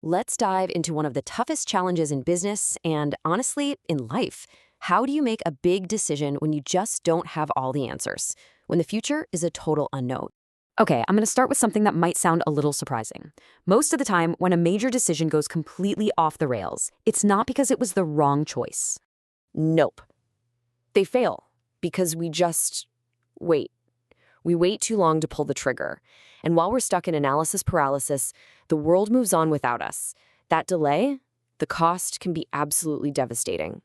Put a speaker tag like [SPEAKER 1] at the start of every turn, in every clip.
[SPEAKER 1] Let's dive into one of the toughest challenges in business and, honestly, in life. How do you make a big decision when you just don't have all the answers? When the future is a total unknown? Okay, I'm going to start with something that might sound a little surprising. Most of the time, when a major decision goes completely off the rails, it's not because it was the wrong choice. Nope. They fail because we just wait. We wait too long to pull the trigger. And while we're stuck in analysis paralysis, the world moves on without us. That delay, the cost can be absolutely devastating.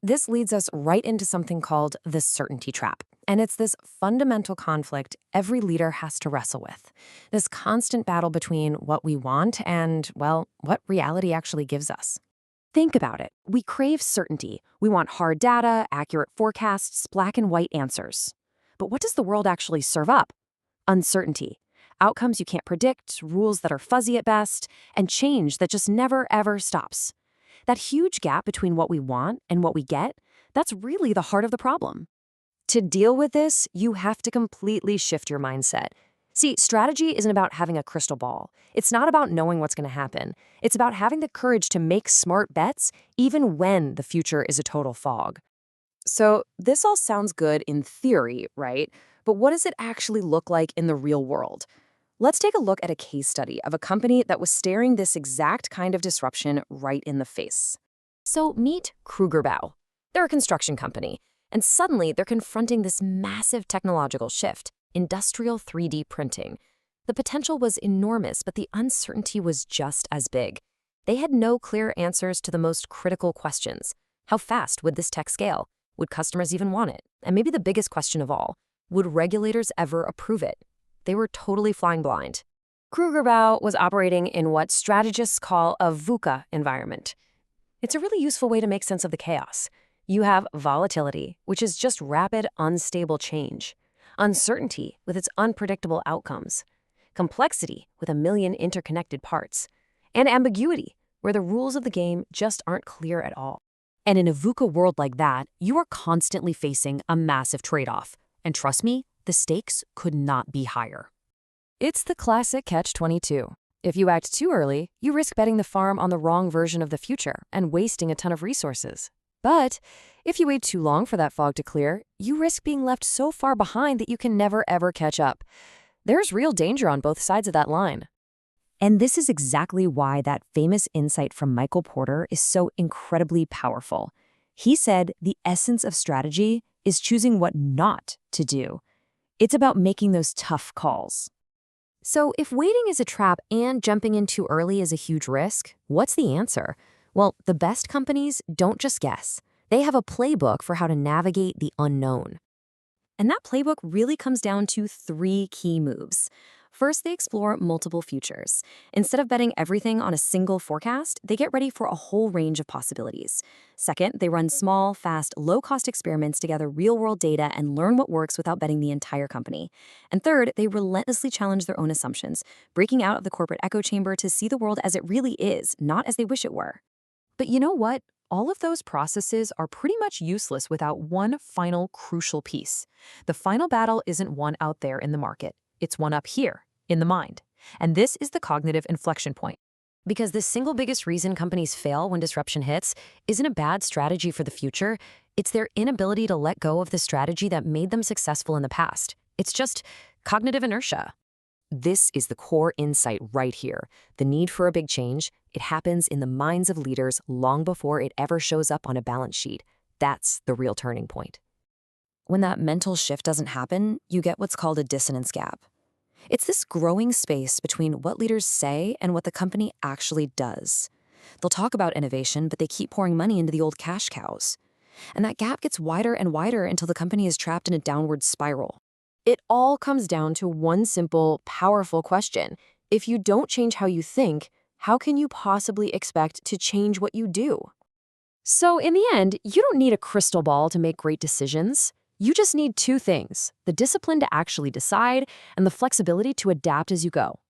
[SPEAKER 1] This leads us right into something called the certainty trap. And it's this fundamental conflict every leader has to wrestle with. This constant battle between what we want and, well, what reality actually gives us. Think about it. We crave certainty. We want hard data, accurate forecasts, black and white answers. But what does the world actually serve up? Uncertainty. Outcomes you can't predict, rules that are fuzzy at best, and change that just never, ever stops. That huge gap between what we want and what we get, that's really the heart of the problem. To deal with this, you have to completely shift your mindset. See, strategy isn't about having a crystal ball. It's not about knowing what's going to happen. It's about having the courage to make smart bets even when the future is a total fog. So this all sounds good in theory, right? But what does it actually look like in the real world? Let's take a look at a case study of a company that was staring this exact kind of disruption right in the face. So meet Kruger Bau. They're a construction company, and suddenly they're confronting this massive technological shift, industrial 3D printing. The potential was enormous, but the uncertainty was just as big. They had no clear answers to the most critical questions. How fast would this tech scale? Would customers even want it? And maybe the biggest question of all, would regulators ever approve it? They were totally flying blind. Kruger Bau was operating in what strategists call a VUCA environment. It's a really useful way to make sense of the chaos. You have volatility, which is just rapid, unstable change. Uncertainty, with its unpredictable outcomes. Complexity, with a million interconnected parts. And ambiguity, where the rules of the game just aren't clear at all. And in a VUCA world like that, you are constantly facing a massive trade-off. And trust me, the stakes could not be higher. It's the classic catch-22. If you act too early, you risk betting the farm on the wrong version of the future and wasting a ton of resources. But if you wait too long for that fog to clear, you risk being left so far behind that you can never ever catch up. There's real danger on both sides of that line. And this is exactly why that famous insight from Michael Porter is so incredibly powerful. He said the essence of strategy is choosing what not to do. It's about making those tough calls. So if waiting is a trap and jumping in too early is a huge risk, what's the answer? Well, the best companies don't just guess. They have a playbook for how to navigate the unknown. And that playbook really comes down to 3 key moves. First, they explore multiple futures. Instead of betting everything on a single forecast, they get ready for a whole range of possibilities. Second, they run small, fast, low-cost experiments to gather real-world data and learn what works without betting the entire company. And third, they relentlessly challenge their own assumptions, breaking out of the corporate echo chamber to see the world as it really is, not as they wish it were. But you know what? All of those processes are pretty much useless without one final crucial piece. The final battle isn't one out there in the market. It's one up here, in the mind. And this is the cognitive inflection point. Because the single biggest reason companies fail when disruption hits isn't a bad strategy for the future. It's their inability to let go of the strategy that made them successful in the past. It's just cognitive inertia. This is the core insight right here. The need for a big change, it happens in the minds of leaders long before it ever shows up on a balance sheet. That's the real turning point. When that mental shift doesn't happen, you get what's called a dissonance gap. It's this growing space between what leaders say and what the company actually does. They'll talk about innovation, but they keep pouring money into the old cash cows. And that gap gets wider and wider until the company is trapped in a downward spiral. It all comes down to one simple, powerful question. If you don't change how you think, how can you possibly expect to change what you do? So in the end, you don't need a crystal ball to make great decisions. You just need 2 things, the discipline to actually decide and the flexibility to adapt as you go.